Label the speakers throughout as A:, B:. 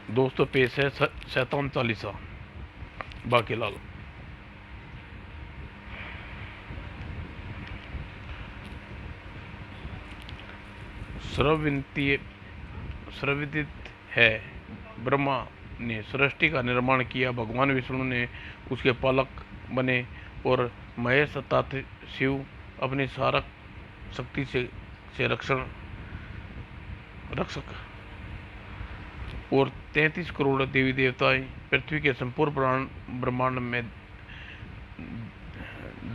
A: दोस्तों पेश है शैतान चालीसा बाकीलाल। स्रविंतीय स्रविदित है, ब्रह्मा ने सृष्टि का निर्माण किया, भगवान विष्णु ने उसके पालक बने और महेश अर्थात शिव अपनी सारक शक्ति से रक्षक और 33 करोड़ देवी देवताएं पृथ्वी के संपूर्ण ब्रह्मांड में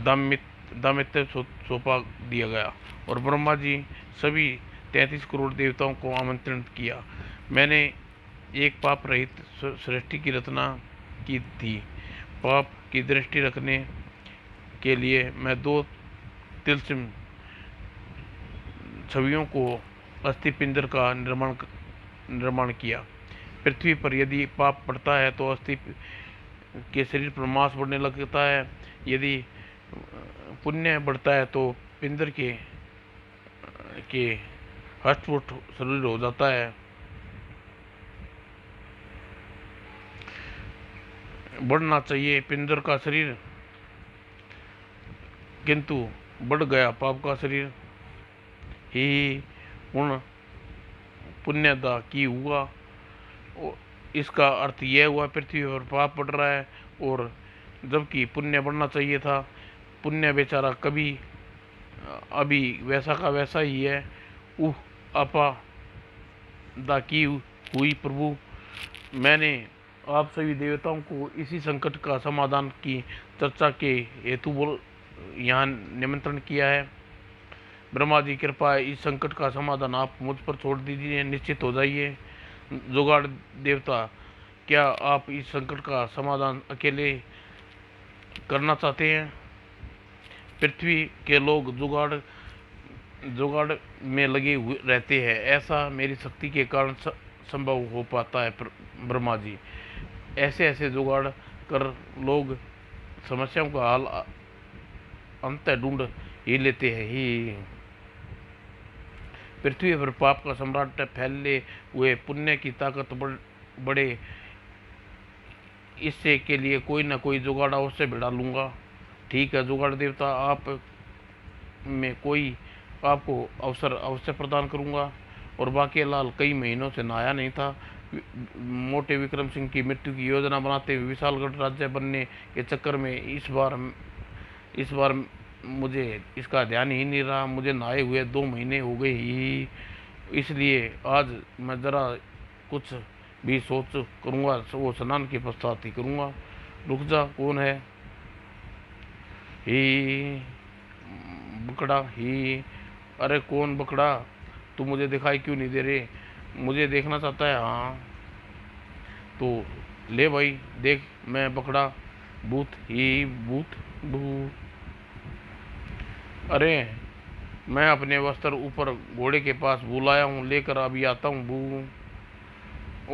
A: दामित्व सौंपा दिया गया और ब्रह्मा जी सभी 33 करोड़ देवताओं को आमंत्रित किया। मैंने एक पाप रहित सृष्टि की रचना की थी। पाप की दृष्टि रखने के लिए मैं 2 तिलस्म छवियों को अस्थि पिंजर का निर्माण किया। पृथ्वी पर यदि पाप बढ़ता है तो अस्थि के शरीर पर मांस बढ़ने लगता है, यदि पुण्य बढ़ता है तो पिंजर के हष्टपुष्ट शरीर हो जाता है। बढ़ना चाहिए पिंजर का शरीर, किंतु बढ़ गया पाप का शरीर ही उन पुण्यदा की हुआ। इसका अर्थ यह हुआ पृथ्वी पर पाप बढ़ रहा है और जबकि पुण्य बढ़ना चाहिए था। पुण्य बेचारा कभी अभी वैसा का वैसा ही है। आपा दा की हुई प्रभु, मैंने आप सभी देवताओं को इसी संकट का समाधान की चर्चा के हेतु यहाँ निमंत्रण किया है। ब्रह्मा जी कृपा इस संकट का समाधान आप मुझ पर छोड़ दीजिए, निश्चित हो जाइए। जुगाड़ देवता, क्या आप इस संकट का समाधान अकेले करना चाहते हैं? पृथ्वी के लोग जुगाड़ में लगे हुए रहते हैं, ऐसा मेरी शक्ति के कारण संभव हो पाता है। ब्रह्मा जी, ऐसे ऐसे जुगाड़ कर लोग समस्याओं का हल अंत ढूंढ ही लेते हैं ही। पृथ्वी पर पाप का सम्राट फैले हुए पुण्य की ताकत बढ़े, इससे के लिए कोई ना कोई जुगाड़ अवश्य बिड़ा लूँगा। ठीक है जुगाड़ देवता, आप में कोई आपको अवसर अवश्य प्रदान करूँगा। और बाकीलाल कई महीनों से नहाया नहीं था। मोटे विक्रम सिंह की मृत्यु की योजना बनाते हुए विशालगढ़ राज्य बनने के चक्कर में इस बार मुझे इसका ध्यान ही नहीं रहा। मुझे नहाए हुए 2 महीने हो गए ही, इसलिए आज मैं ज़रा कुछ भी सोच करूँगा वो स्नान के पश्चात ही करूँगा। रुक जा, कौन है? ही बकड़ा ही। अरे कौन बकड़ा, तू मुझे दिखाई क्यों नहीं दे रहे? मुझे देखना चाहता है? हाँ तो ले भाई देख, मैं बकड़ा भूत ही भूत भूत। अरे मैं अपने वस्त्र ऊपर घोड़े के पास बुलाया हूँ, लेकर अभी आता हूँ बू।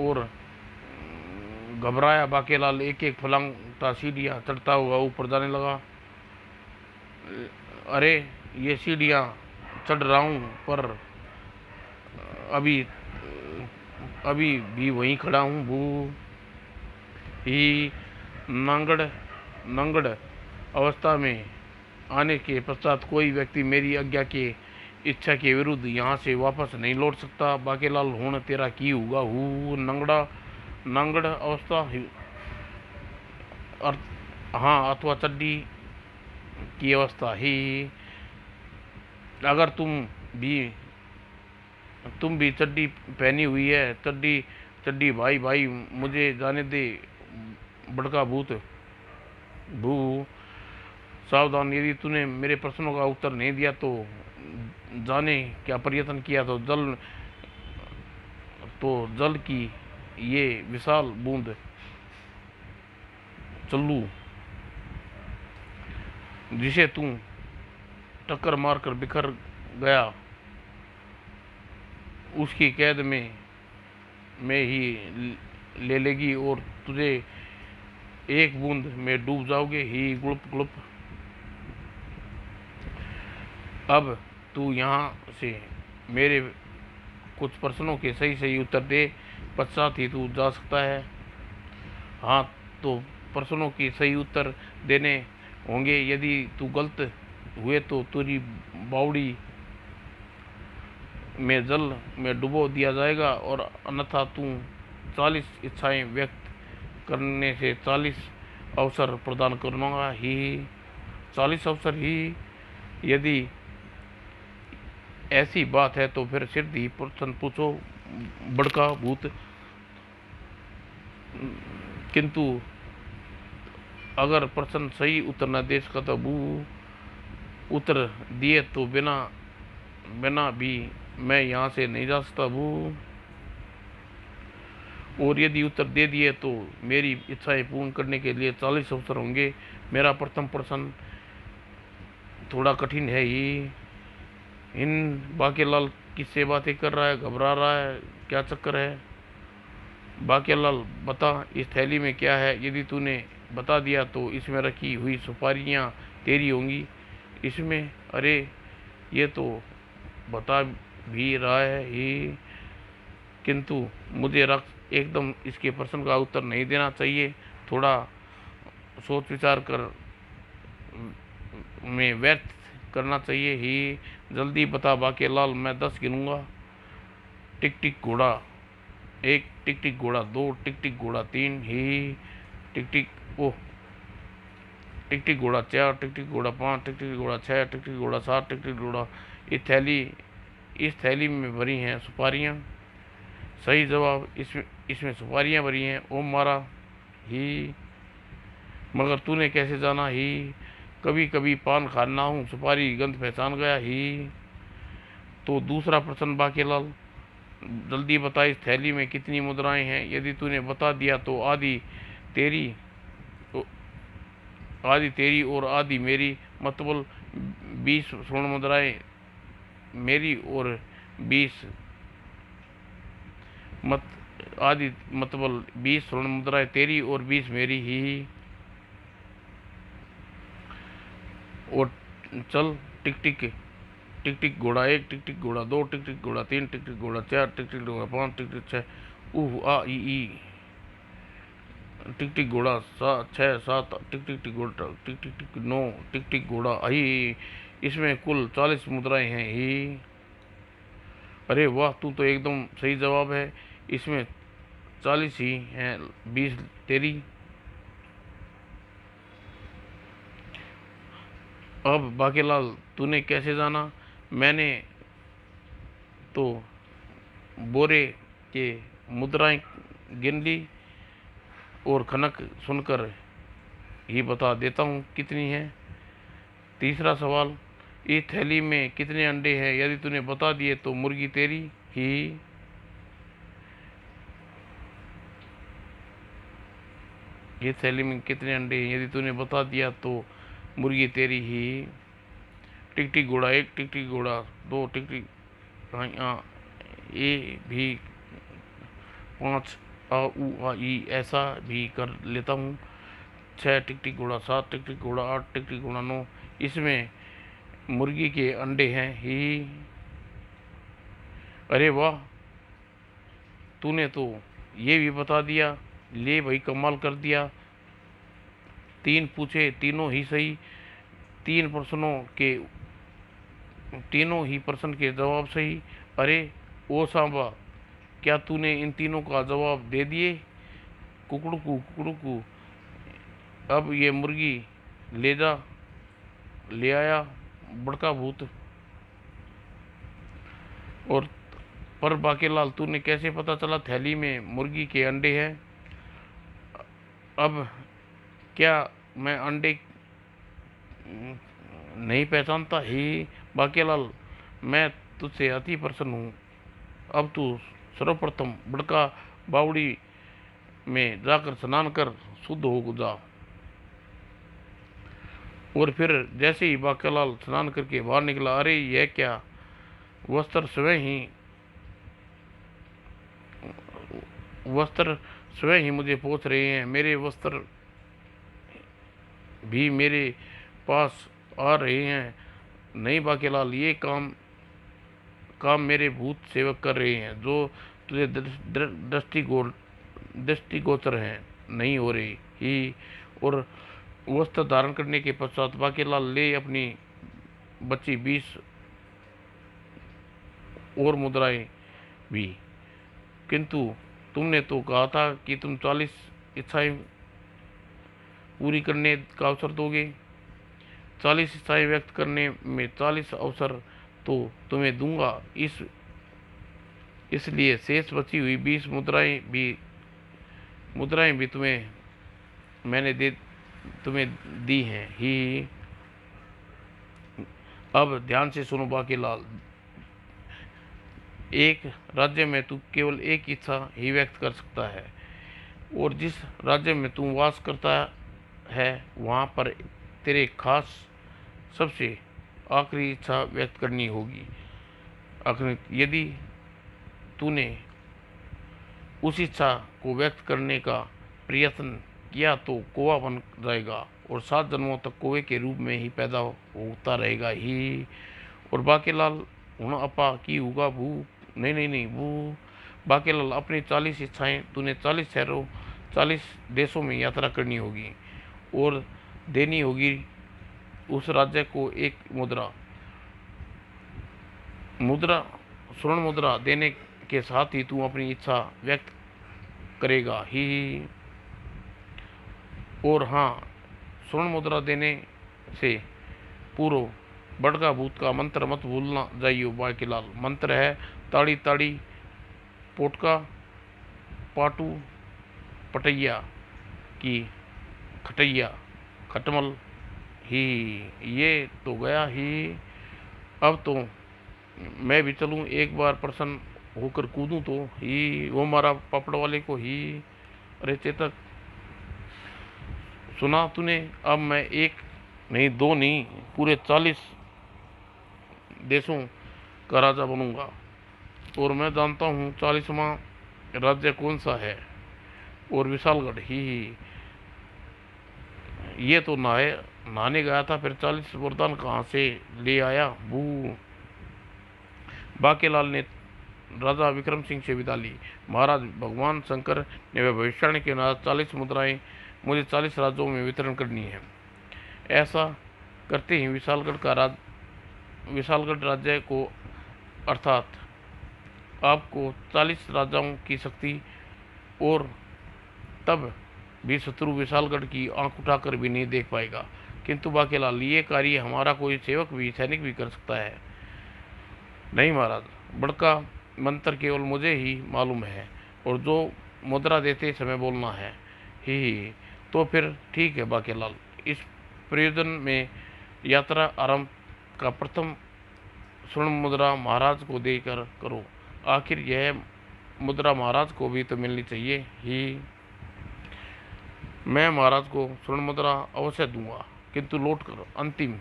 A: और घबराया बाकीलाल एक एक फलांगता सीढ़ियाँ चढ़ता हुआ ऊपर जाने लगा। अरे ये सीढ़ियाँ चढ़ रहा हूँ पर अभी अभी भी वहीं खड़ा हूँ बू ही। नंगड़ अवस्था में आने के पश्चात कोई व्यक्ति मेरी आज्ञा के इच्छा के विरुद्ध यहाँ से वापस नहीं लौट सकता। बाकीलाल हूँ तेरा की होगा हूँ नंगड़ अवस्था हाँ अथवा चड्डी की अवस्था ही। अगर तुम भी चड्डी पहनी हुई है, चड्डी भाई मुझे जाने दे बड़का भूत भू। सावधान, यदि तूने मेरे प्रश्नों का उत्तर नहीं दिया तो जाने क्या प्रयत्न किया तो जल की ये विशाल बूंद चल्लू जिसे तू टक्कर मारकर बिखर गया, उसकी कैद में ही ले लेगी और तुझे एक बूंद में डूब जाओगे ही। गुड़प गुड़प। अब तू यहाँ से मेरे कुछ प्रश्नों के सही सही उत्तर दे, पश्चात ही तू जा सकता है। हाँ, तो प्रश्नों के सही उत्तर देने होंगे। यदि तू गलत हुए तो तेरी बावड़ी में जल में डुबो दिया जाएगा, और अन्यथा तू 40 इच्छाएं व्यक्त करने से 40 अवसर प्रदान करूँगा ही। 40 अवसर ही। यदि ऐसी बात है तो फिर सीधी प्रश्न पूछो बड़का भूत। किंतु अगर प्रश्न सही उत्तर न दे सका तो बू उत्तर दिए तो बिना बिना भी मैं यहाँ से नहीं जा सकता बू। और यदि उत्तर दे दिए तो मेरी इच्छाएं पूर्ण करने के लिए 40 अवसर होंगे। मेरा प्रथम प्रश्न थोड़ा कठिन है ही। इन बाकेलाल किससे बातें कर रहा है, घबरा रहा है, क्या चक्कर है? बाकेलाल बता, इस थैली में क्या है? यदि तूने बता दिया तो इसमें रखी हुई सुपारियाँ तेरी होंगी। इसमें? अरे ये तो बता भी रहा है ही, किंतु मुझे एकदम इसके प्रश्न का उत्तर नहीं देना चाहिए। थोड़ा सोच विचार कर में व्यर्थ करना चाहिए ही। जल्दी बता बाकेलाल, मैं 10 गिनूंगा। टिक टिक घोड़ा 1, टिक टिक घोड़ा 2, टिक टिक घोड़ा 3 ही। टिक टिक ओह टिक टिक घोड़ा 4, टिक टिक घोड़ा 5, टिक टिक घोड़ा 6, टिक टिक घोड़ा 7, टिक टिक घोड़ा। इस थैली में भरी हैं सुपारियाँ। सही जवाब, इसमें सुपारियाँ भरी हैं। ओम मारा ही। मगर तूने कैसे जाना ही? कभी कभी पान खाना हूँ, सुपारी गंध पहचान गया ही। तो दूसरा प्रश्न बाकेलाल, जल्दी बता, इस थैली में कितनी मुद्राएं हैं? यदि तूने बता दिया तो तेरी आधी तेरी और आधी मेरी, मतलब 20 स्वर्ण मुद्राएं मेरी और 20 मत आधी मतलब 20 स्वर्ण मुद्राएं तेरी और 20 मेरी ही। और चल, टिक टिक टिक टिक घोड़ा 1, टिक टिक घोड़ा 2, टिक टिक घोड़ा 3, टिक टिक घोड़ा 4, टिक टिक घोड़ा 5, टिक टिक 6 उह आ ई टिक टिक घोड़ा 6 7, टिक टिक टिक घोड़ा टिक टिक टिक 9, टिक टिक घोड़ा आई। इसमें कुल 40 मुद्राएं हैं ही। अरे वाह, तू तो एकदम सही जवाब है। इसमें 40 ही हैं, 20 तेरी। अब बाकेलाल, तूने कैसे जाना? मैंने तो बोरे के मुद्राएं गिन ली और खनक सुनकर ही बता देता हूँ कितनी है। तीसरा सवाल, इस थैली में कितने अंडे हैं? यदि तूने बता दिए तो मुर्गी तेरी ही। ये थैली में कितने अंडे हैं? यदि तूने बता दिया तो मुर्गी तेरी ही। टिक टिक घोड़ा 1, टिक टिक घोड़ा 2, टिक टिक ए भी 5 आ उ आ ई ऐसा भी कर लेता हूँ। 6, टिक टिक घोड़ा 7, टिक टिक घोड़ा 8, टिक टिक घोड़ा 9। इसमें मुर्गी के अंडे हैं ही। अरे वाह, तूने तो ये भी बता दिया। ले भाई, कमाल कर दिया। 3 पूछे, तीनों ही सही। 3 प्रश्नों के तीनों ही प्रश्न के जवाब सही। अरे ओ सांबा, क्या तूने इन तीनों का जवाब दे दिए? कुकड़ू कुकड़ू। अब ये मुर्गी ले आया बड़का भूत। और पर बाकेलाल, तूने कैसे पता चला थैली में मुर्गी के अंडे हैं? अब क्या मैं अंडे नहीं पहचानता ही? बाकेलाल, मैं तुझसे अति प्रसन्न हूँ। अब तू सर्वप्रथम बड़का बावड़ी में जाकर स्नान कर शुद्ध हो जा। और फिर जैसे ही बाकेलाल स्नान करके बाहर निकला, अरे यह क्या, वस्त्र स्वयं ही वस्त्र स्वयं ही मुझे पोंछ रहे हैं। मेरे वस्त्र भी मेरे पास आ रहे हैं। नहीं बाकेलाल, ये काम काम मेरे भूत सेवक कर रहे हैं, जो तुझे दृष्टिगोचर हैं नहीं हो रही ही। और वस्त्र धारण करने के पश्चात बाकीलाल ले अपनी बची 20 और मुद्राएं भी। किंतु तुमने तो कहा था कि तुम 40 इच्छाएं पूरी करने का अवसर दोगे। 40 इच्छाएं व्यक्त करने में 40 अवसर तो तुम्हें दूंगा। इसलिए शेष बची हुई 20 मुद्राएं भी मैंने तुम्हें दी हैं ही। अब ध्यान से सुनो बाकीलाल, एक राज्य में तू केवल एक इच्छा ही व्यक्त कर सकता है, और जिस राज्य में तू वास करता है वहाँ पर तेरे खास सबसे आखिरी इच्छा व्यक्त करनी होगी। यदि तूने उस इच्छा को व्यक्त करने का प्रयत्न किया तो कौवा बन जाएगा और 7 जन्मों तक कौवे के रूप में ही पैदा होता रहेगा ही। और बाकीलाल हूँ अपा की होगा भू, नहीं भू। बाकीलाल अपनी 40 इच्छाएं तूने 40 शहरों 40 देशों में यात्रा करनी होगी और देनी होगी उस राज्य को एक मुद्रा स्वर्ण मुद्रा देने के साथ ही तू अपनी इच्छा व्यक्त करेगा ही। और हाँ, स्वर्ण मुद्रा देने से पूर्व बड़का भूत का मंत्र मत भूलना जाइयो बाकीलाल। मंत्र है ताड़ी ताड़ी पोटका पाटू पटैया की खटैया खटमल ही। ये तो गया ही। अब तो मैं भी चलूँ, एक बार प्रसन्न होकर कूदूं तो ही। वो मारा पापड़ वाले को ही। अरे चेतक, सुना तूने? अब मैं एक नहीं दो नहीं पूरे 40 देशों का राजा बनूंगा, और मैं जानता हूँ 40वां राज्य कौन सा है, और विशालगढ़ ही। ये तो नहाने गया था, फिर 40 वरदान कहाँ से ले आया बू। बाकीलाल ने राजा विक्रम सिंह से विदा ली। महाराज, भगवान शंकर ने भविष्यवाणी के अनुसार 40 मुद्राएं मुझे 40 राज्यों में वितरण करनी है। ऐसा करते ही विशालगढ़ राज्य को अर्थात आपको 40 राजाओं की शक्ति, और तब भी शत्रु विशालगढ़ की आंख उठाकर भी नहीं देख पाएगा। किंतु बाकीलाल, ये कार्य हमारा कोई सेवक भी सैनिक भी कर सकता है। नहीं महाराज, बड़का मंत्र केवल मुझे ही मालूम है, और जो मुद्रा देते समय बोलना है ही। तो फिर ठीक है बाकीलाल, इस प्रयोजन में यात्रा आरंभ का प्रथम स्वर्ण मुद्रा महाराज को देकर करो। आखिर यह मुद्रा महाराज को भी तो मिलनी चाहिए ही। मैं महाराज को स्वर्ण मुद्रा अवश्य दूंगा, किंतु लौट कर अंतिम।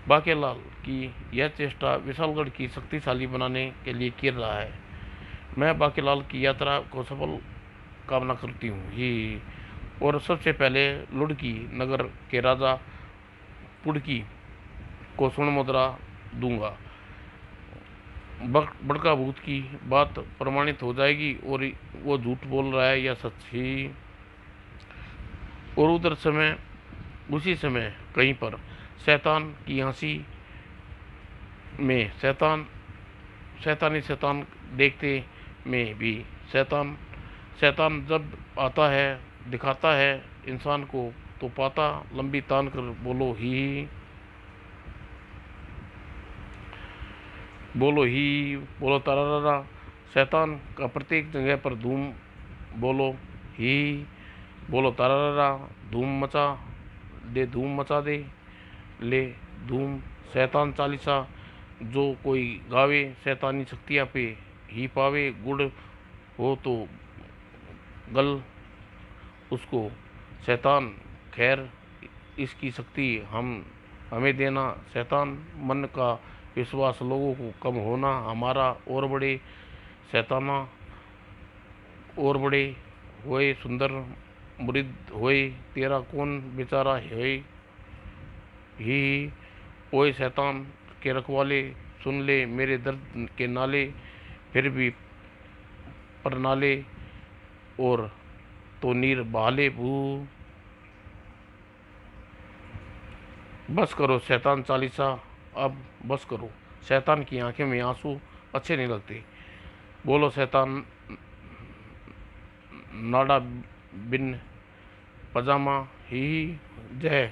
A: बाकीलाल की यह चेष्टा विशालगढ़ की शक्तिशाली बनाने के लिए किया रहा है। मैं बाकीलाल की यात्रा को सफल कामना करती हूँ ही। और सबसे पहले लुड़की नगर के राजा पुड़की को स्वर्ण मुद्रा दूंगा। बड़का भूत की बात प्रमाणित हो जाएगी और वो झूठ बोल रहा है या सच ही। और उसी समय कहीं पर शैतान की हंसी में शैतान देखते में भी शैतान जब आता है दिखाता है इंसान को, तो पाता लंबी तान कर बोलो बोलो तारा। शैतान का प्रत्येक जगह पर धूम बोलो ही। बोलो तारा, धूम मचा दे ले धूम। शैतान चालीसा जो कोई गावे, शैतानी शक्तियाँ पे ही पावे। गुड़ हो तो गल उसको शैतान, खैर इसकी शक्ति हमें देना। शैतान मन का विश्वास लोगों को कम होना हमारा, और बड़े शैताना और बड़े होए सुंदर मुरीद होए तेरा कौन बेचारा है ही। ओए शैतान के रखवाले सुन ले मेरे दर्द के नाले, फिर भी परनाले और तो नीर बहाले भू। बस करो शैतान चालीसा, अब बस करो। शैतान की आंखें में आंसू अच्छे नहीं लगते। बोलो शैतान नाड़ा बिन पजामा ही जय।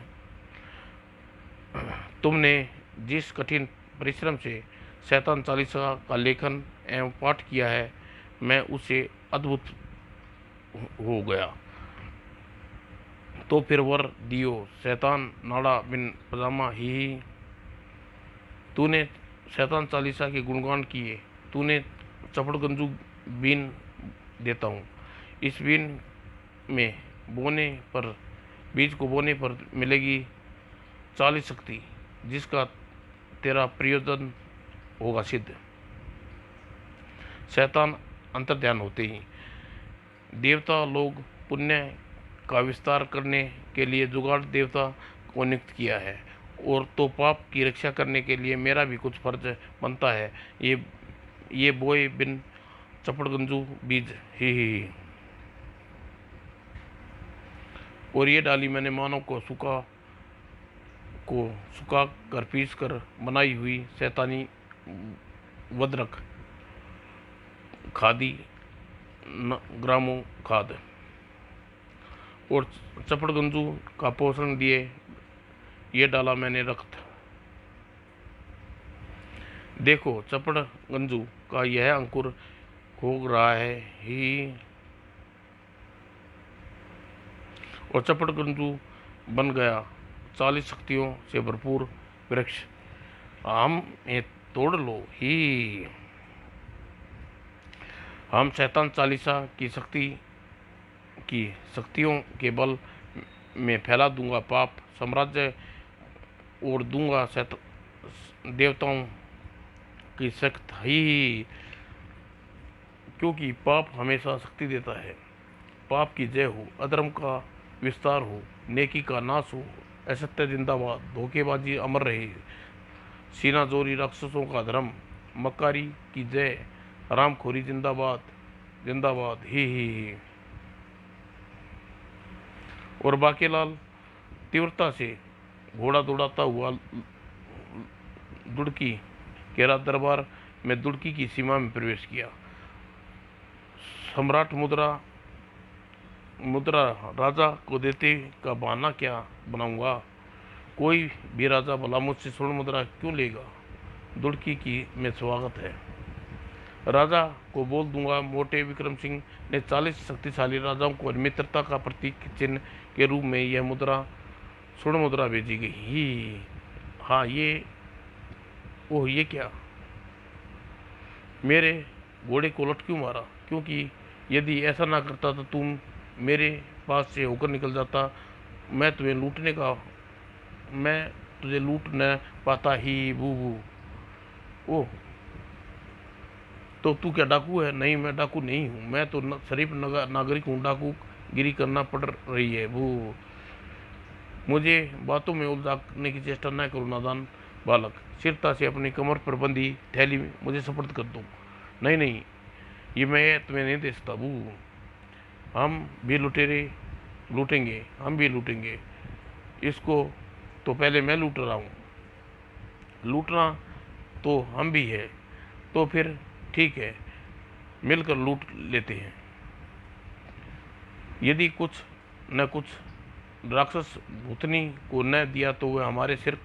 A: तुमने जिस कठिन परिश्रम से शैतान चालीसा का लेखन एवं पाठ किया है, मैं उसे अद्भुत हो गया। तो फिर वर दियो शैतान नाड़ा बिन पजामा ही। तूने शैतान चालीसा के गुणगान किए, तूने चपड़गंजू बीन देता हूँ। इस बीन में बोने पर, बीज को बोने पर मिलेगी 40 शक्ति, जिसका तेरा प्रयोजन होगा सिद्ध। शैतान अंतर्ध्यान होते ही देवता लोग पुण्य का विस्तार करने के लिए जुगाड़ देवता को नियुक्त किया है, और तो पाप की रक्षा करने के लिए मेरा भी कुछ फर्ज बनता है। ये बोए बिन चपड़गंजू बीज ही। और ये डाली मैंने मानव को सुखा कर पीस कर बनाई हुई शैतानी वद्रक खादी ग्रामों खाद, और चपड़गंजू का पोषण दिए ये डाला मैंने रक्त। देखो चपड़गंजू का यह अंकुर हो रहा है ही, और चपड़गंजू बन गया 40 शक्तियों से भरपूर वृक्ष। हम तोड़ लो ही। हम शैतान चालीसा की शक्तियों के बल में फैला दूंगा पाप साम्राज्य, और दूंगा देवताओं की शक्त ही। क्योंकि पाप हमेशा शक्ति देता है। पाप की जय हो, अधर्म का विस्तार हो, नेकी का नाश हो, असत्य जिंदाबाद, धोखेबाजी अमर रहे, सीना जोरी राक्षसों का धर्म, मक्कारी की जय, रामखोरी जिंदाबाद जिंदाबाद ही। और बाकीलाल तीव्रता से घोड़ा दौड़ाता हुआ दुड़की के राज दरबार में दुड़की की सीमा में प्रवेश किया। सम्राट मुद्रा राजा को देते का बहाना क्या बनाऊंगा? कोई भी राजा भला मुझसे स्वर्ण मुद्रा क्यों लेगा? दुड़की की में स्वागत है। राजा को बोल दूंगा मोटे विक्रम सिंह ने 40 शक्तिशाली राजाओं को मित्रता का प्रतीक चिन्ह के रूप में यह मुद्रा स्वर्ण मुद्रा भेजी गई ही। हाँ ये क्या? मेरे घोड़े को लट क्यों मारा? क्योंकि यदि ऐसा ना करता तो तुम मेरे पास से होकर निकल जाता। मैं तुझे लूट न पाता ही बू बू। ओह, तो तू क्या डाकू है? नहीं, मैं डाकू नहीं हूँ। मैं तो शरीफ नागरिक हूँ। डाकू गिरी करना पड़ रही है बू। मुझे बातों में उलझाने की चेष्टा न करो नादान बालक। शीघ्रता से अपनी कमर पर बंधी थैली मुझे सुपुर्द कर दो। नहीं, ये मैं तुम्हें नहीं दे सकता बू। हम भी लूटेंगे। इसको तो पहले मैं लूट रहा हूँ। लूटना तो हम भी है, तो फिर ठीक है, मिलकर लूट लेते हैं। यदि कुछ न कुछ राक्षस भूतनी को न दिया तो वह हमारे सिर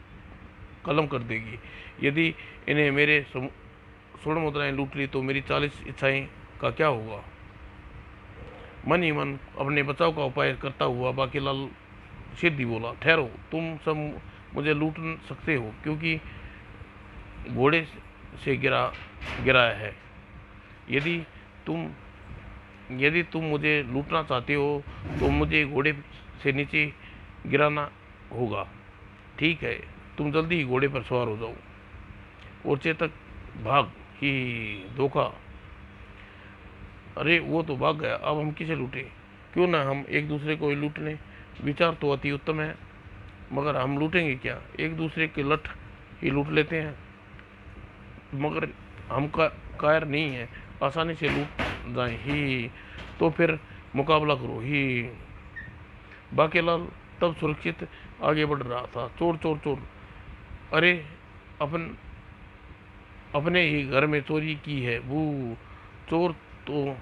A: कलम कर देगी। यदि इन्हें मेरे स्वर्ण मुद्राएं लूट ली तो मेरी 40 इच्छाएं का क्या होगा? मन ही मन अपने बचाव का उपाय करता हुआ बाकीलाल सिद्धि बोला, ठहरो, तुम सब मुझे लूट सकते हो क्योंकि घोड़े से गिराया है। यदि तुम मुझे लूटना चाहते हो तो मुझे घोड़े से नीचे गिराना होगा। ठीक है, तुम जल्दी ही घोड़े पर सवार हो जाओ और चेतक भाग ही। धोखा? अरे वो तो भाग गया, अब हम किसे लूटें? क्यों ना हम एक दूसरे को ही लूट लें। विचार तो अति उत्तम है, मगर हम लूटेंगे क्या? एक दूसरे के लठ ही लूट लेते हैं। मगर हम कायर नहीं है, आसानी से लूट जाए ही, तो फिर मुकाबला करो ही। बाकेलाल तब सुरक्षित आगे बढ़ रहा था। चोर चोर चोर, अरे अपन अपने ही घर में चोरी की है वो। चोर तो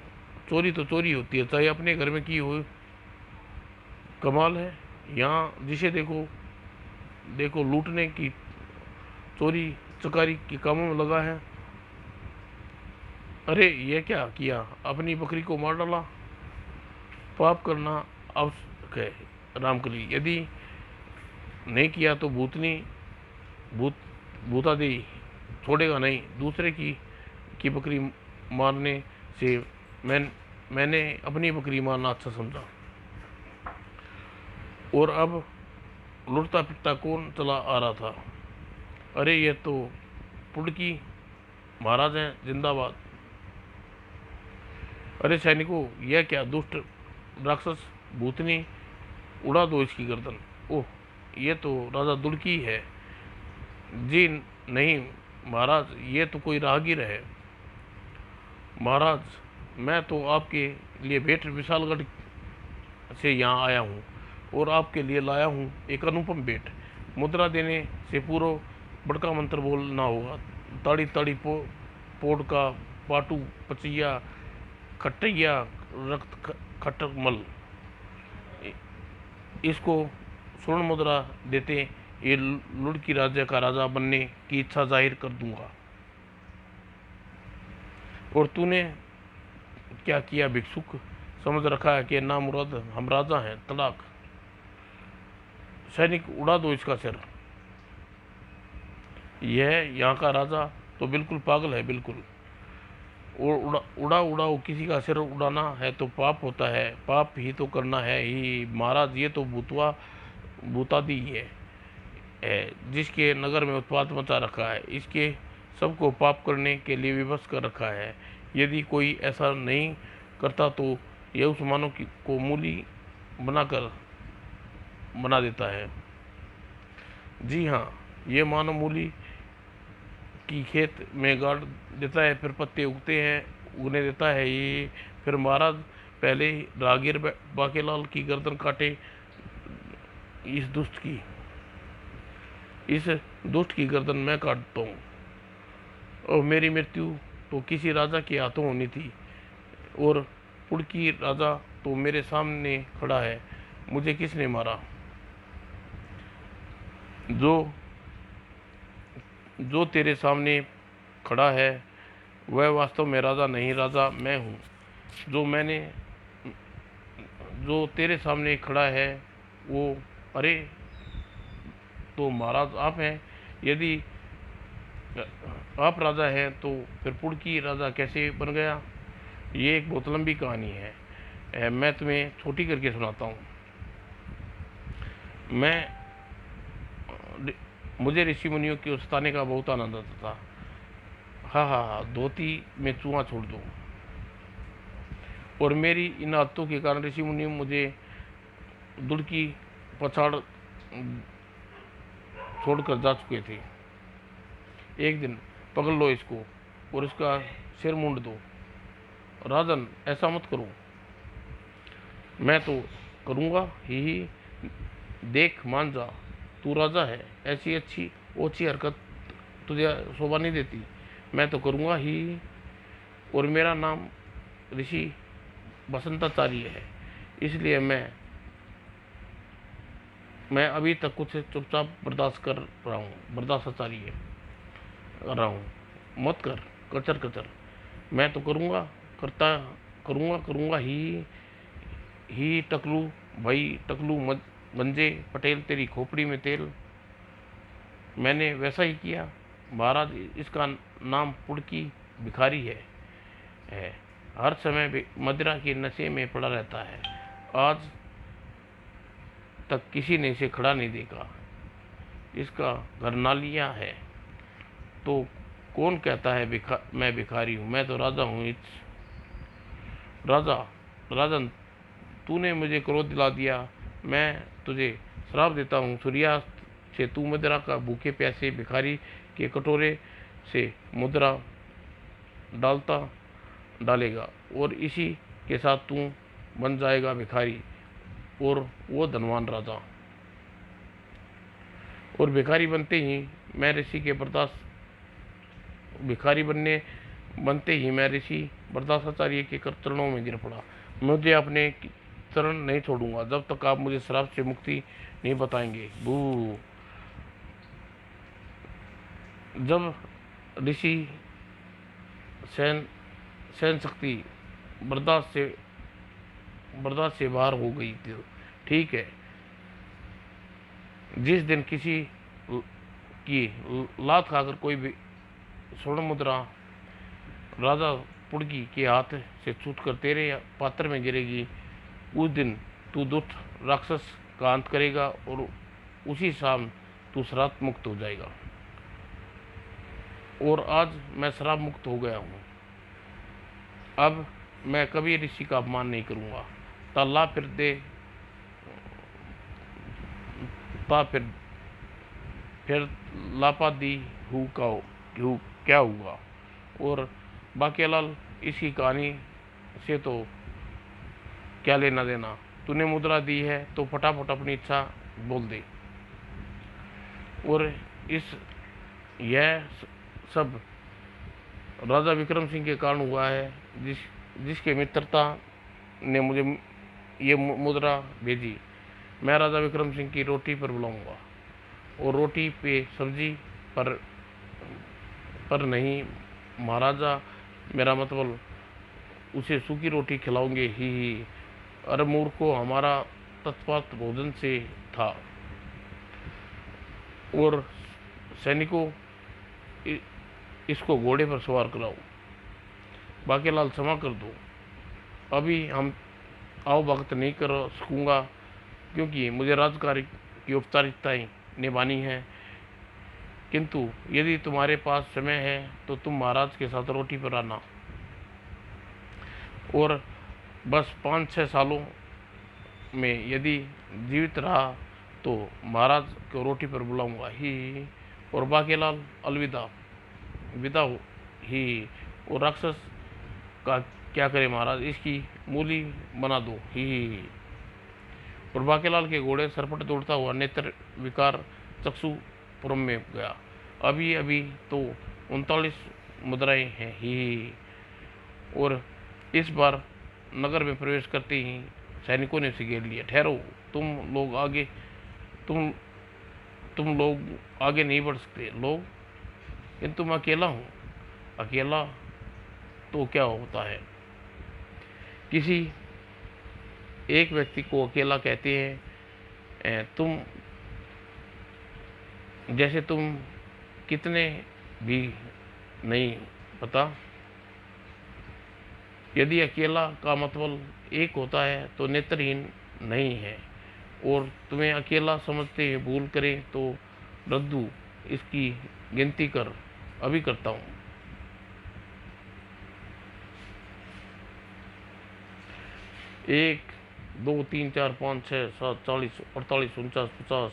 A: चोरी तो चोरी होती है, चाहे अपने घर में की हो। कमाल है, यहाँ जिसे देखो देखो लूटने की, चोरी चकारी के कामों में लगा है। अरे ये क्या किया, अपनी बकरी को मार डाला। पाप करना आवश्यक है रामकली, यदि नहीं किया तो भूतनी भूत भूतादि छोड़ेगा नहीं। दूसरे की बकरी मारने से मैंने अपनी बकरी मारना अच्छा समझा। और अब लुटता पिटता कौन चला आ रहा था। अरे ये तो पुड़की महाराज हैं, जिंदाबाद। अरे सैनिकों, यह क्या दुष्ट राक्षस भूतनी, उड़ा दो इसकी गर्दन। ओह, ये तो राजा दुड़की है जी। नहीं महाराज, ये तो कोई राहगीर है। महाराज, मैं तो आपके लिए भेंट विशालगढ़ से यहाँ आया हूँ और आपके लिए लाया हूँ एक अनुपम भेंट। मुद्रा देने से पूर्व बड़का मंत्र बोलना होगा। ताड़ी ताड़ी पोड़ का पाटू पचैया खटैया रक्त खटमल। इसको स्वर्ण मुद्रा देते ये लुड़की राज्य का राजा बनने की इच्छा जाहिर कर दूंगा। और तूने क्या किया भिक्षुक, समझ रखा है कि ना मुराद हम राजा हैं। तड़ाक, सैनिक उड़ा दो इसका सिर। यह यहाँ का राजा तो बिल्कुल पागल है, बिल्कुल। और उड़ाओ, किसी का सिर उड़ाना है तो पाप होता है, पाप ही तो करना है ही महाराज। ये तो भूतादी है जिसके नगर में उत्पात मचा रखा है, इसके सबको पाप करने के लिए विवश कर रखा है। यदि कोई ऐसा नहीं करता तो यह उस मानव को मूली बना देता है। जी हाँ, ये मानव मूली की खेत में गाड़ देता है, फिर पत्ते उगने देता है ये। फिर महाराज पहले रागीर बाकेलाल की गर्दन काटे। इस दुष्ट की गर्दन मैं काटता हूँ, और मेरी मृत्यु तो किसी राजा के हाथों होनी थी। और पुड़की राजा तो मेरे सामने खड़ा है, मुझे किसने मारा। जो तेरे सामने खड़ा है वह वास्तव में राजा नहीं, राजा मैं हूँ। जो तेरे सामने खड़ा है वो, अरे तो महाराज आप हैं। यदि आप राजा हैं तो फिर पुड़की राजा कैसे बन गया। ये एक बहुत लंबी कहानी है, मैं तुम्हें छोटी करके सुनाता हूँ। मुझे ऋषि मुनियों के उस्ताने का बहुत आनंद आता था। हाँ, धोती में चूहा छोड़ दो। और मेरी इन आदतों के कारण ऋषि मुनि मुझे दुड़की पछाड़ छोड़कर जा चुके थे। एक दिन पकड़ लो इसको और इसका सिर मूंड दो। राजन, ऐसा मत करो। मैं तो करूँगा ही, देख मान जा, तू राजा है, ऐसी अच्छी ओछी हरकत तुझे शोभा नहीं देती। मैं तो करूँगा ही। और मेरा नाम ऋषि बसंताचार्य है, इसलिए मैं अभी तक कुछ चुपचाप बर्दाश्त कर रहा हूँ। बर्दाश्ताचार्य कर रहा हूँ, मत कर कचर कचर। मैं तो करूँगा ही टकलू भाई, टकलू मंजे पटेल, तेरी खोपड़ी में तेल। मैंने वैसा ही किया महाराज। इसका नाम पुड़की भिखारी है। हर समय मदिरा के नशे में पड़ा रहता है। आज तक किसी ने इसे खड़ा नहीं देखा। इसका घर नालिया है, तो कौन कहता है मैं भिखारी हूँ। मैं तो राजा हूँ। राजन, तूने मुझे क्रोध दिला दिया। मैं तुझे श्राप देता हूँ। सूर्यास्त से तू मदिरा का भूखे प्यासे भिखारी के कटोरे से मुद्रा डालेगा और इसी के साथ तू बन जाएगा भिखारी और वो धनवान राजा। और भिखारी बनते ही मैं ऋषि के भिखारी बनते ही मैं ऋषि बरदासाचार्य के चरणों में गिर पड़ा। मुझे अपने चरण नहीं छोड़ूंगा जब तक आप मुझे श्राप से मुक्ति नहीं बताएंगे। बू। जब ऋषि सहन शक्ति बर्दाश्त से बाहर हो गई थी, ठीक है, जिस दिन किसी की लात खाकर कोई भी स्वर्ण मुद्रा राजा पुड़की के हाथ से छूटकर तेरे पात्र में गिरेगी, उस दिन तू दुष्ट राक्षस का अंत करेगा और उसी शाम तू श्राप मुक्त हो जाएगा। और आज मैं श्राप मुक्त हो गया हूँ। अब मैं कभी ऋषि का अपमान नहीं करूँगा। तल्ला फिर दे ता फिर लापा दी हूँ क्या हुआ। और बाकीलाल, इसकी कहानी से तो क्या लेना देना। तूने मुद्रा दी है तो फटाफट अपनी इच्छा बोल दे। और यह सब राजा विक्रम सिंह के कारण हुआ है, जिसके मित्रता ने मुझे ये मुद्रा भेजी। मैं राजा विक्रम सिंह की रोटी पर बुलाऊंगा और रोटी पे सब्जी पर नहीं महाराजा, मेरा मतलब उसे सूखी रोटी खिलाऊंगे ही। अरे मूर्खों, हमारा तत्पात भोजन से था। और सैनिकों, इसको घोड़े पर सवार कराओ। बाकीलाल, क्षमा कर दो, अभी हम आओ भक्त नहीं कर सकूँगा क्योंकि मुझे राजकार्य की औपचारिकताएं निभानी है। किंतु यदि तुम्हारे पास समय है तो तुम महाराज के साथ रोटी पर आना और बस 5-6 सालों में यदि जीवित रहा तो महाराज को रोटी पर बुलाऊंगा ही। और बाकीलाल, अलविदा, विदा ही। और राक्षस का क्या करे महाराज, इसकी मूली बना दो ही। और बाकीलाल के घोड़े सरपट दौड़ता हुआ नेत्र विकार चक्षुपुरम में गया। अभी तो 39 मुद्राएं हैं ही। और इस बार नगर में प्रवेश करते ही सैनिकों ने उसे घेर लिया। ठहरो, तुम लोग आगे नहीं बढ़ सकते लोग, किंतु मैं अकेला हूँ। अकेला तो क्या होता है? किसी एक व्यक्ति को अकेला कहते हैं। तुम कितने भी नहीं पता। यदि अकेला का मतलब एक होता है तो नेत्रहीन नहीं है। और तुम्हें अकेला समझते हुए भूल करें तो रद्दू, इसकी गिनती कर, अभी करता हूँ। 1 2 3 4 5 6 7 40 48 49 50,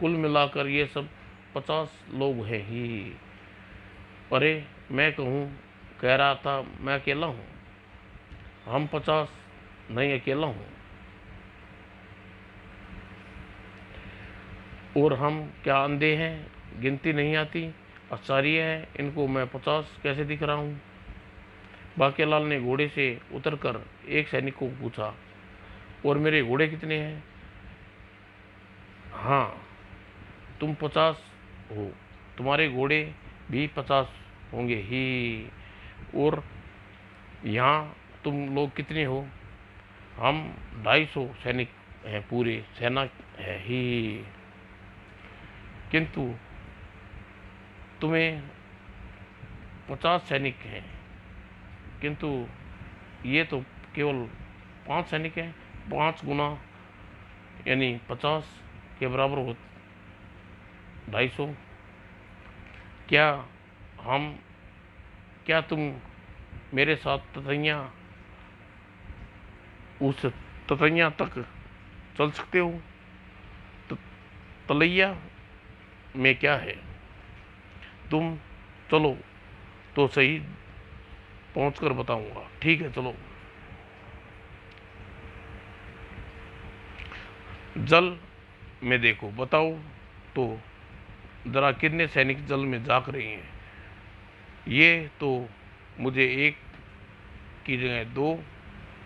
A: कुल मिलाकर ये सब 50 लोग हैं ही। अरे मैं कह रहा था मैं अकेला हूँ। हम 50 नहीं, अकेला हूँ। और हम क्या अंधे हैं, गिनती नहीं आती? आश्चर्य है, इनको मैं 50 कैसे दिख रहा हूँ। बाकीलाल ने घोड़े से उतरकर एक सैनिक को पूछा, और मेरे घोड़े कितने हैं? हाँ, तुम 50 हो, तुम्हारे घोड़े भी 50 होंगे ही। और यहाँ तुम लोग कितने हो? हम 250 सैनिक हैं, पूरे सेना है ही। किंतु तुम्हें 50 सैनिक हैं, किंतु ये तो केवल 5 सैनिक हैं। 5 गुना यानी 50 के बराबर हो 250। क्या तुम मेरे साथ उस ततैया तक चल सकते हो? तलैया में क्या है? तुम चलो, तो सही पहुंचकर बताऊंगा। ठीक है, चलो। जल में देखो, बताओ तो जरा कितने सैनिक जल में झांक रहे हैं। ये तो मुझे एक की जगह 2,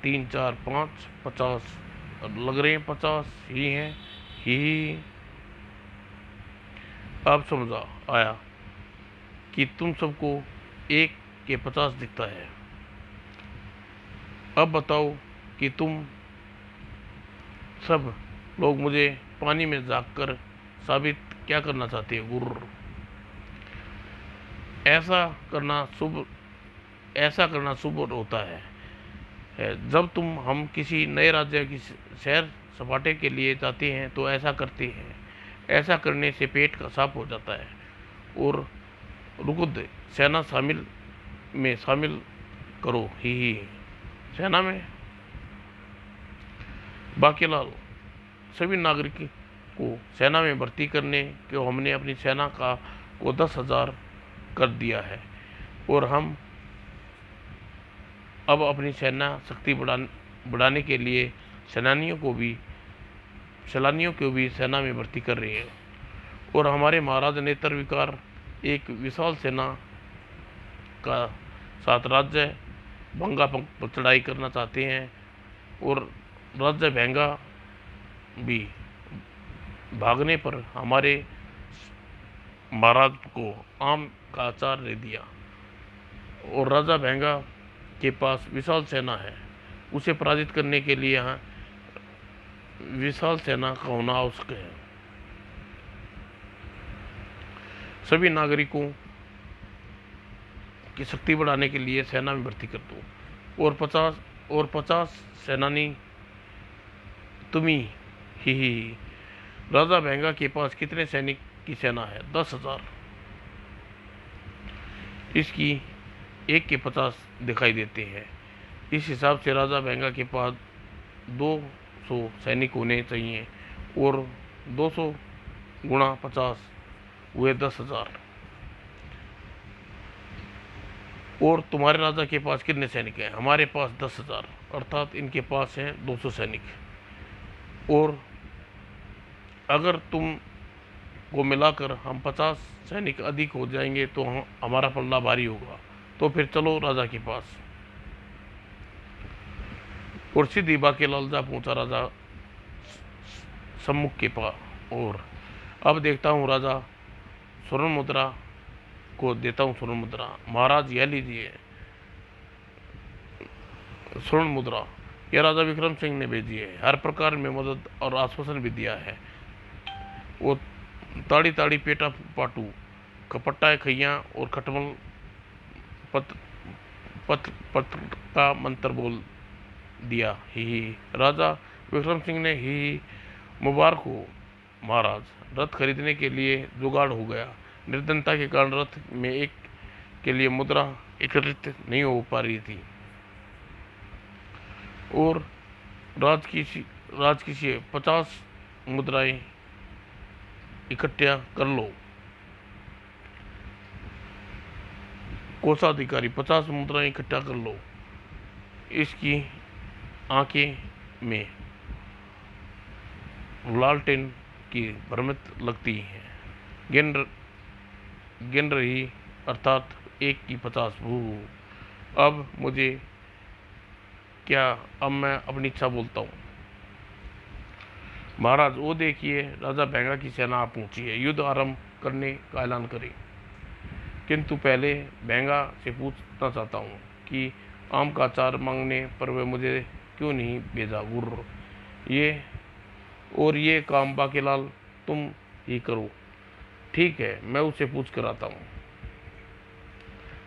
A: 3, 4, 5, 50 लग रहे हैं। 50 ही हैं ही। अब समझा आया कि तुम सबको एक के 50 दिखता है। अब बताओ कि तुम सब लोग मुझे पानी में झांककर साबित क्या करना चाहते हो। गुर्र। ऐसा करना शुभ ऐसा करना शुभ होता है। जब हम किसी नए राज्य की सैर सपाटे के लिए जाते हैं तो ऐसा करते हैं। ऐसा करने से पेट का साफ हो जाता है। और रुकुद सेना शामिल करो ही। सेना में बाकीलाल, सभी नागरिक को सेना में भर्ती करने को हमने अपनी सेना को 10,000 कर दिया है। और हम अब अपनी सेना शक्ति बढ़ाने के लिए सैलानियों को भी सेना में भर्ती कर रहे हैं। और हमारे महाराज नेत्रविकार एक विशाल सेना का साथ राज्य भंगा पर चढ़ाई करना चाहते हैं। और राज्य भंगा भी भागने पर हमारे महाराज को आम का अचार दे दिया। और राजा भंगा के पास विशाल सेना है। उसे पराजित करने के लिए यहाँ विशाल सेना का होना आवश्यक है। सभी नागरिकों की शक्ति बढ़ाने के लिए सेना में भर्ती कर दो। और 50 सेनानी तुम्ही ही। राजा भंगा के पास कितने सैनिक की सेना है। 10,000। इसकी एक के 50 दिखाई देते हैं। इस हिसाब से राजा भंगा के पास 200 सैनिक होने चाहिए। और 200 गुणा 50 हुए 10,000। और तुम्हारे राजा के पास कितने सैनिक हैं। हमारे पास 10,000, अर्थात इनके पास हैं 200 सैनिक। और अगर तुम को मिलाकर हम 50 सैनिक अधिक हो जाएंगे तो हमारा पल्ला भारी होगा। तो फिर चलो राजा के पास। और सीधी बाकीलाल जा पहुंचा राजा सम्मुख के पास। और अब देखता हूँ राजा स्वर्ण मुद्रा को देता हूँ। स्वर्ण मुद्रा, महाराज यह लीजिए स्वर्ण मुद्रा। यह राजा विक्रम सिंह ने भेजी है। हर प्रकार में मदद और आश्वासन भी दिया है। वो ताड़ी ताड़ी पेटा पाटू कपट्टा खैया और खटमल पत्र का मंत्र बोल दिया। ही राजा विक्रम सिंह ने ही मुबारक हो महाराज, रथ खरीदने के लिए जुगाड़ हो गया। निर्धनता के कारण रथ में एक के लिए मुद्रा एकत्रित नहीं हो पा रही थी। और राजकीय 50 मुद्राएं इकट्ठा कर लो। कोषाधिकारी 50 मुद्राएं इकट्ठा कर लो। इसकी आंखें में लालटेन की भ्रमित लगती है। गिन रही, अर्थात 1 की 50 भू। अब मुझे क्या, अब मैं अपनी इच्छा बोलता हूँ। महाराज वो देखिए राजा भंगा की सेना आ पहुंची है। युद्ध आरंभ करने का ऐलान करें। किंतु पहले भंगा से पूछना चाहता हूँ कि आम का अचार मांगने पर वे मुझे क्यों नहीं भेजा। गुर्र। ये काम बाकीलाल तुम ही करो। ठीक है, मैं उसे पूछ कर आता हूँ।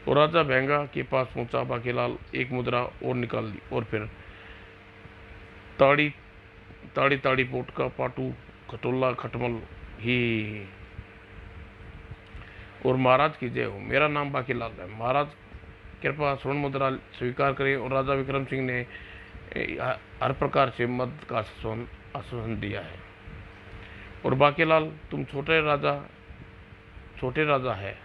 A: और राजा भंगा के पास पहुंचा। बाकीलाल एक मुद्रा और निकाल ली। और फिर ताड़ी पोट का पाटू खटोला खटमल ही। और महाराज की जय हो। मेरा नाम बाकीलाल है। महाराज कृपा स्वर्ण मुद्रा स्वीकार करें। और राजा विक्रम सिंह ने हर प्रकार से मदद का आश्वासन दिया है। और बाकीलाल तुम छोटे राजा है।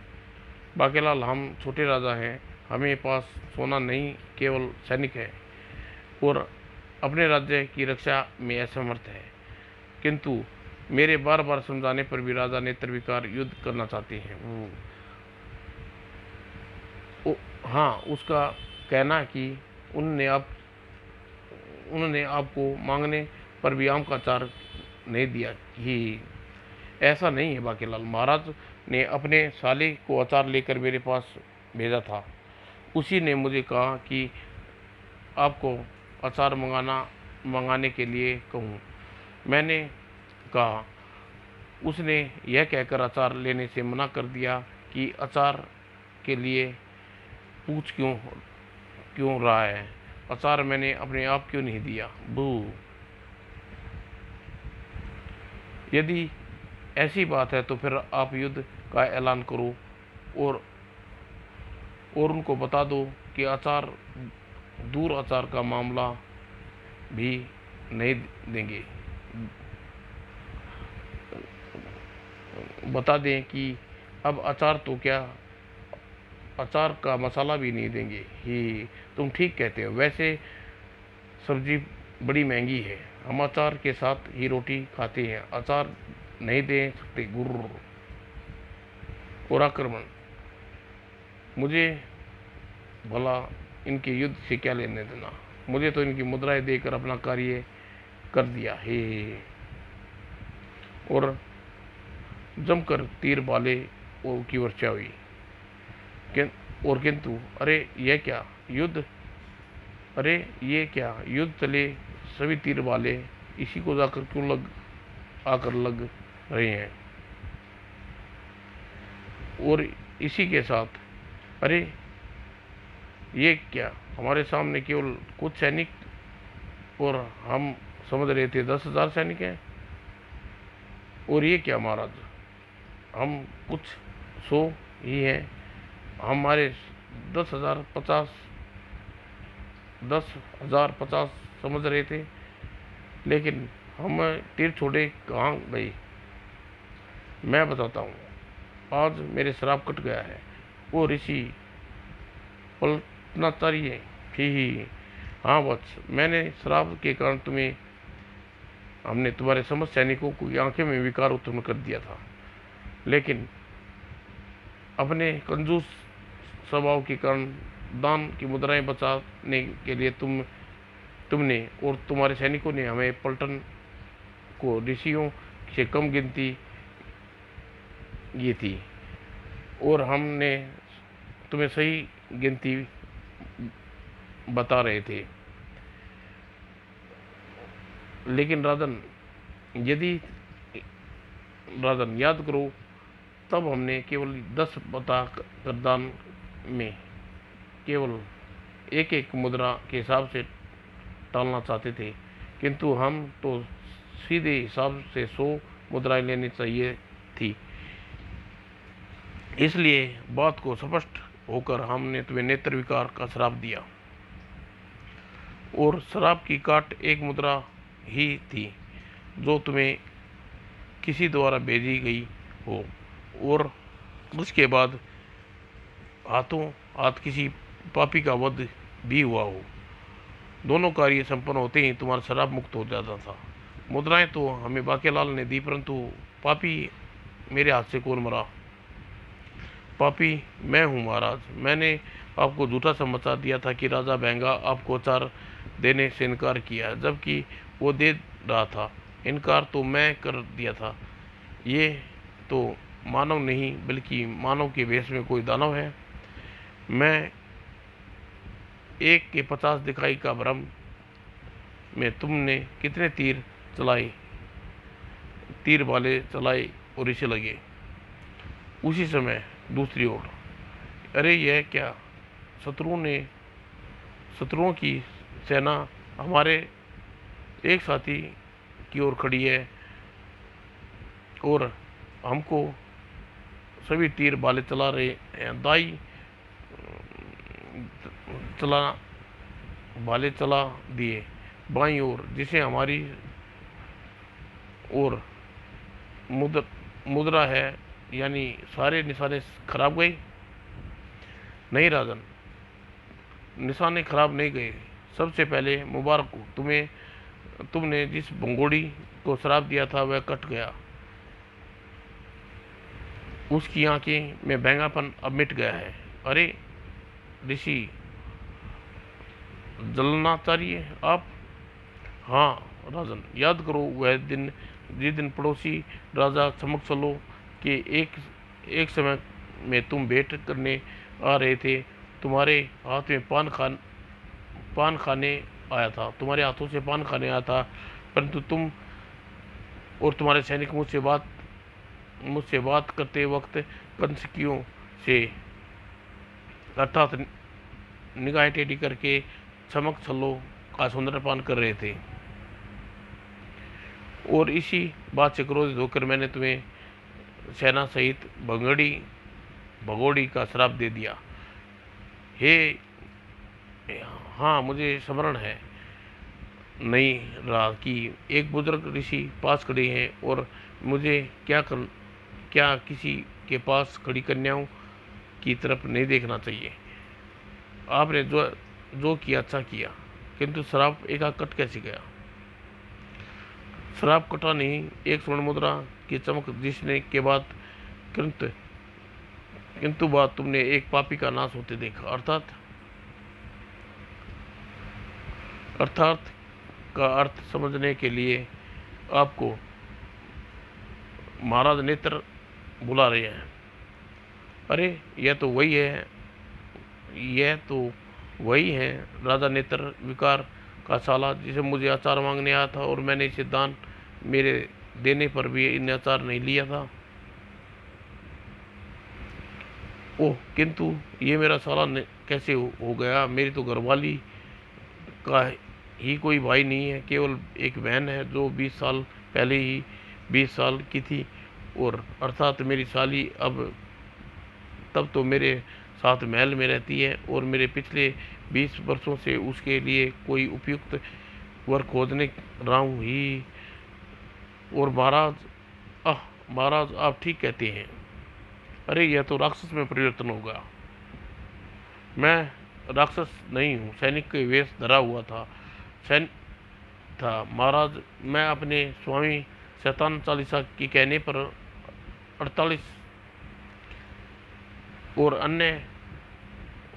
A: बाकीलाल, हम छोटे राजा हैं, हमें पास सोना नहीं केवल सैनिक है और अपने राज्य की रक्षा में असमर्थ है। किंतु मेरे बार बार समझाने पर भी राजा नेत्रविकार युद्ध करना चाहते हैं। हाँ, उसका कहना कि उन्होंने आप उन्होंने आपको मांगने पर भी आम का अचार नहीं दिया कि ऐसा नहीं है बाकीलाल। महाराज ने अपने साले को अचार लेकर मेरे पास भेजा था। उसी ने मुझे कहा कि आपको अचार मंगाने के लिए कहूँ। मैंने कहा। उसने यह कहकर अचार लेने से मना कर दिया कि अचार के लिए पूछ क्यों क्यों रहा है, अचार मैंने अपने आप क्यों नहीं दिया। बू, यदि ऐसी बात है तो फिर आप युद्ध का ऐलान करो और उनको बता दो कि अचार दूर अचार का मामला भी नहीं देंगे। बता दें कि अब अचार तो क्या, अचार का मसाला भी नहीं देंगे। ही, तुम ठीक कहते हो। वैसे सब्जी बड़ी महंगी है, हम अचार के साथ ही रोटी खाते हैं, अचार नहीं दे सकते। गुर्र और आक्रमण, मुझे भला इनके युद्ध से क्या लेने देना, मुझे तो इनकी मुद्राएं देकर अपना कार्य कर दिया है। और जमकर तीर बाले की वर्षा हुई। और किंतु अरे यह क्या युद्ध, अरे ये क्या युद्ध चले, सभी तीर वाले इसी को जाकर क्यों आकर लग रहे हैं। और इसी के साथ, अरे ये क्या, हमारे सामने केवल कुछ सैनिक और हम समझ रहे थे 10,000 सैनिक हैं। और ये क्या महाराज, हम कुछ 100 ही हैं। हमारे 10,050 समझ रहे थे, लेकिन हम तीर छोड़े कहाँ गए। मैं बताता हूँ, आज मेरे श्राप कट गया है। वो ऋषि पलटना चाहिए। ही, हाँ वत्स, मैंने श्राप के कारण हमने तुम्हारे समस्त सैनिकों की आंखें में विकार उत्पन्न कर दिया था, लेकिन अपने कंजूस स्वभाव के कारण दान की मुद्राएं बचाने के लिए तुमने और तुम्हारे सैनिकों ने हमें पलटन को ऋषियों से कम गिनती ये थी, और हमने तुम्हें सही गिनती बता रहे थे। लेकिन राजन याद करो, तब हमने केवल 10 बता कर दान में केवल एक मुद्रा के हिसाब से टालना चाहते थे, किंतु हम तो सीधे हिसाब से 100 मुद्राएं लेनी चाहिए थी। इसलिए बात को स्पष्ट होकर हमने तुम्हें नेत्र विकार का श्राप दिया, और श्राप की काट 1 मुद्रा ही थी जो तुम्हें किसी द्वारा भेजी गई हो, और उसके बाद हाथों हाथ किसी पापी का वध भी हुआ हो। दोनों कार्य संपन्न होते ही तुम्हारा श्राप मुक्त हो जाता था। मुद्राएं तो हमें बाकीलाल ने दी, परंतु पापी मेरे हाथ से कौन मरा। पापी मैं हूँ महाराज। मैंने आपको झूठा समाचार दिया था कि राजा बेंगा आपको अचार देने से इनकार किया, जबकि वो दे रहा था। इनकार तो मैं कर दिया था। ये तो मानव नहीं बल्कि मानव के वेश में कोई दानव है। मैं 1 के 50 दिखाई का भ्रम में तुमने कितने तीर वाले चलाए और इसे लगे। उसी समय दूसरी ओर, अरे यह क्या, शत्रुओं की सेना हमारे एक साथी की ओर खड़ी है, और हमको सभी तीर बाले चला रहे हैं। दाई बाले चला दिए। बाईं ओर, जिसे हमारी ओर मुद्रा है, यानी सारे निशाने खराब गए। नहीं राजन, निशाने खराब नहीं गए। सबसे पहले मुबारक हो तुम्हें, तुमने जिस भंगोड़ी को श्राप दिया था वह कट गया। उसकी आंखें में बैंगापन अब मिट गया है। अरे ऋषि, जलना चाहिए आप। हाँ राजन, याद करो वह दिन, जिस दिन पड़ोसी राजा चमक चलो के एक समय में तुम भेंट करने आ रहे थे। तुम्हारे हाथ में पान खाने आया था, तुम्हारे हाथों से पान खाने आया था, परंतु तुम और तुम्हारे सैनिक मुझसे बात करते वक्त कंसकियों से अर्थात निगाहें टेढ़ी करके चमक छल्लो का सुंदरपान कर रहे थे। और इसी बात से क्रोधित होकर मैंने तुम्हें सेना सहित भगोड़ी का श्राप दे दिया। हे, हाँ मुझे स्मरण है नहीं रहा कि एक बुजुर्ग ऋषि पास खड़े हैं और मुझे क्या किसी के पास खड़ी कन्याओं की तरफ नहीं देखना चाहिए। आपने जो किया अच्छा किया, किंतु श्राप एकाएक कट कैसे गया? श्राप कटा नहीं, एक स्वर्ण मुद्रा की चमक जिसने के बाद किंतु बाद तुमने एक पापी का नाश होते देखा। अर्थात का अर्थ समझने के लिए आपको महाराज नेत्र बुला रहे हैं। अरे यह तो वही है राजा नेत्र विकार का साला, जिसे मुझे आचार मांगने आया था और मैंने इसे दान मेरे देने पर भी इन आचार नहीं लिया था। ओह, किंतु ये मेरा साला कैसे हो गया? मेरी तो घरवाली का ही कोई भाई नहीं है, केवल एक बहन है जो 20 साल पहले ही 20 साल की थी, और अर्थात मेरी साली तब तो मेरे साथ महल में रहती है और मेरे पिछले 20 वर्षों से उसके लिए कोई उपयुक्त वर खोजने रहा हूँ ही। और महाराज आप ठीक कहते हैं। अरे यह तो राक्षस में परिवर्तन होगा। मैं राक्षस नहीं हूँ, सैनिक के वेश धरा हुआ था महाराज। मैं अपने स्वामी शैतान चालीसा के कहने पर 48 और अन्य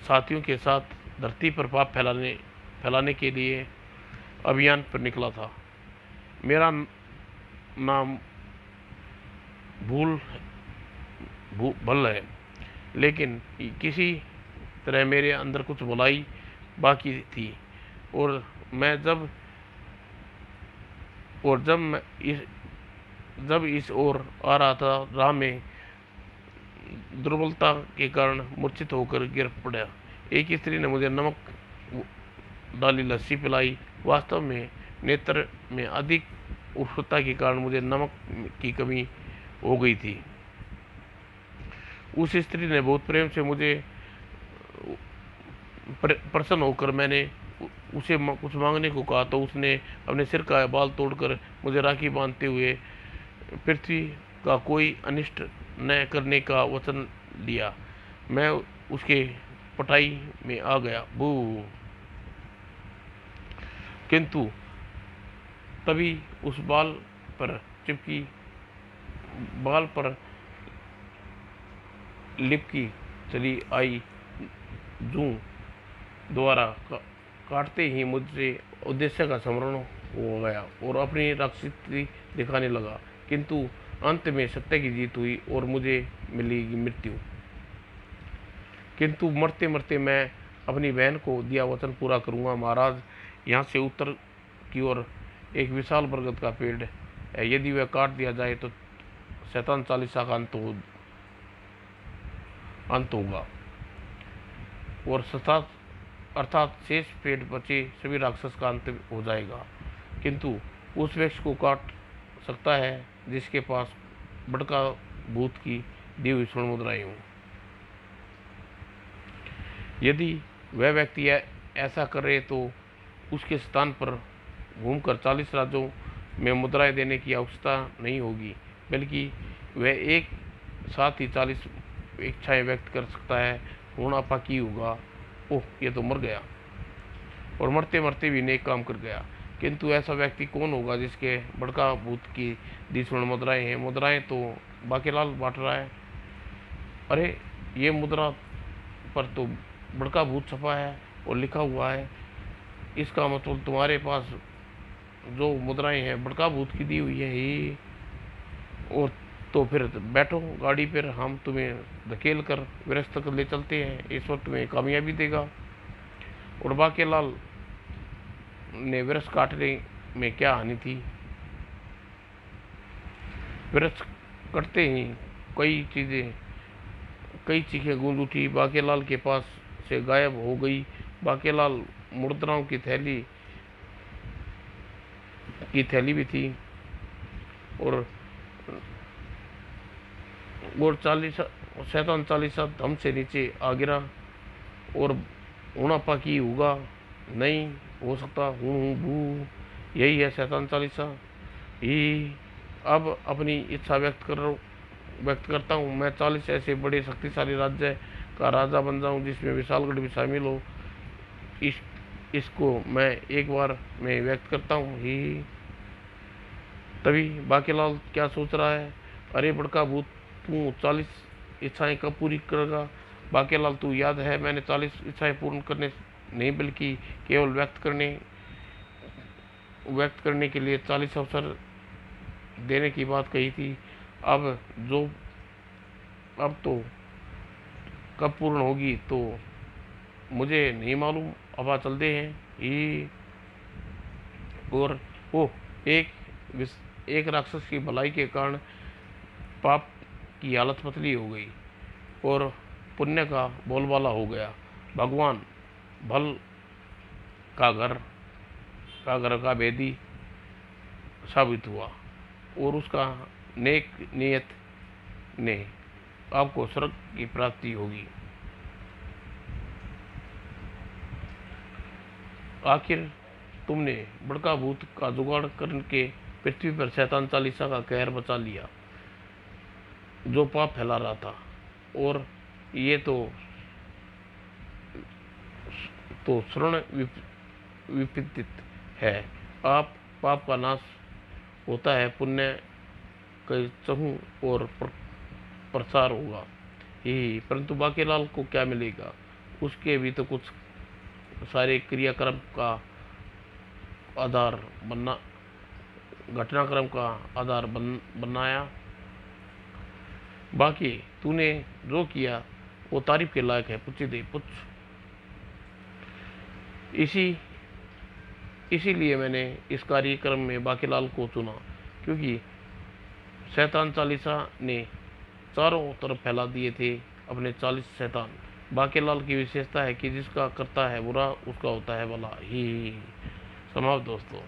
A: साथियों के साथ धरती पर पाप फैलाने के लिए अभियान पर निकला था। मेरा नाम भल है, लेकिन किसी तरह मेरे अंदर कुछ भलाई बाकी थी, और जब इस ओर आ रहा था, राह में दुर्बलता के कारण मूर्छित होकर गिर पड़ा। एक स्त्री ने मुझे नमक डाली लस्सी पिलाई। वास्तव में नेत्र में अधिक उष्णता के कारण मुझे नमक की कमी हो गई थी। उस स्त्री ने बहुत प्रेम से मुझे प्रसन्न होकर मैंने उसे कुछ मांगने को कहा, तो उसने अपने सिर का बाल तोड़कर मुझे राखी बांधते हुए पृथ्वी का कोई अनिष्ट न करने का वचन दिया। मैं उसके पटाई में आ गया। बू, किंतु तभी उस बाल पर लिपकी चली आई जू द्वारा काटते ही मुझसे उद्देश्य का स्मरण हो गया और अपनी राक्षसी दिखाने लगा। किंतु अंत में सत्य की जीत हुई और मुझे मिलेगी मृत्यु। किंतु मरते मरते मैं अपनी बहन को दिया वचन पूरा करूंगा। महाराज, यहाँ से उत्तर की ओर एक विशाल बरगद का पेड़ है। यदि वह काट दिया जाए तो शैतान चालीसा का अंत होगा, और अर्थात शेष पेड़ बचे सभी राक्षस का अंत हो जाएगा। किंतु उस वृक्ष को काट सकता है जिसके पास बड़का भूत की दी हुई स्वर्ण मुद्राएं हों। यदि वह व्यक्ति ऐसा करे तो उसके स्थान पर घूमकर 40 राज्यों में मुद्राएं देने की आवश्यकता नहीं होगी, बल्कि वह एक साथ ही 40 इच्छाएं व्यक्त कर सकता है। हूँ आपा की होगा, ओह ये तो मर गया और मरते मरते भी नेक काम कर गया। किंतु ऐसा व्यक्ति कौन होगा जिसके बड़का भूत की 20 मुद्राएं हैं। मुद्राएं तो बाकीलाल बांट रहा है। अरे ये मुद्रा पर तो बड़का भूत छपा है और लिखा हुआ है, इसका मतलब तुम्हारे पास जो मुद्राएं हैं बड़का भूत की दी हुई है ही। और तो फिर बैठो गाड़ी पर, हम तुम्हें धकेल कर विरस्त तक ले चलते हैं, इस वक्त तुम्हें कामयाबी देगा। और बाकीलाल ने विरस काटने में क्या हानि थी। विरस कटते ही कई चीखें गूंज उठी। बाकीलाल के पास से गायब हो गई। बाकीलाल मुद्राओं की थैली भी थी और शैतान चालीसा धम से नीचे आ गिरा। और ऊणापा की होगा नहीं हो सकता, हूँ भू, यही है शैतान चालीसा ही। अब अपनी इच्छा व्यक्त करता हूँ, मैं 40 ऐसे बड़े शक्तिशाली राज्य का राजा बन जाऊँ जिसमें विशालगढ़ भी शामिल हो। इसको मैं एक बार में व्यक्त करता हूँ ही। तभी बाकीलाल क्या सोच रहा है, अरे बड़का भूत तू 40 इच्छाएं कब पूरी करेगा। बाकीलाल तू याद है मैंने 40 इच्छाएं पूर्ण करने नहीं बल्कि केवल व्यक्त करने के लिए 40 अवसर देने की बात कही थी। अब तो कब पूर्ण होगी तो मुझे नहीं मालूम, अब आ चलते हैं ही। और वो एक राक्षस की भलाई के कारण पाप की हालत पतली हो गई और पुण्य का बोलबाला हो गया। भगवान भल का घर का भेदी साबित हुआ और उसका नेक नियत ने आपको स्वर्ग की प्राप्ति होगी। आखिर तुमने बड़का भूत का जुगाड़ करके पृथ्वी पर शैतान चालीसा का कहर बचा लिया जो पाप फैला रहा था। और ये तो श्रवण विपत्तित है। आप पाप का नाश होता है, पुण्य के चहु और प्रसार होगा ही। परंतु बाकीलाल को क्या मिलेगा, उसके भी तो कुछ सारे क्रियाक्रम का आधार बनना, घटनाक्रम का आधार बनाया। बाकी तूने जो किया वो तारीफ के लायक है, पुच्छ दे पुच्छ। इसीलिए मैंने इस कार्यक्रम में बाकीलाल को चुना, क्योंकि शैतान चालीसा ने चारों तरफ फैला दिए थे अपने 40 शैतान। बाकीलाल की विशेषता है कि जिसका करता है बुरा उसका होता है भला ही। समाप्त दोस्तों।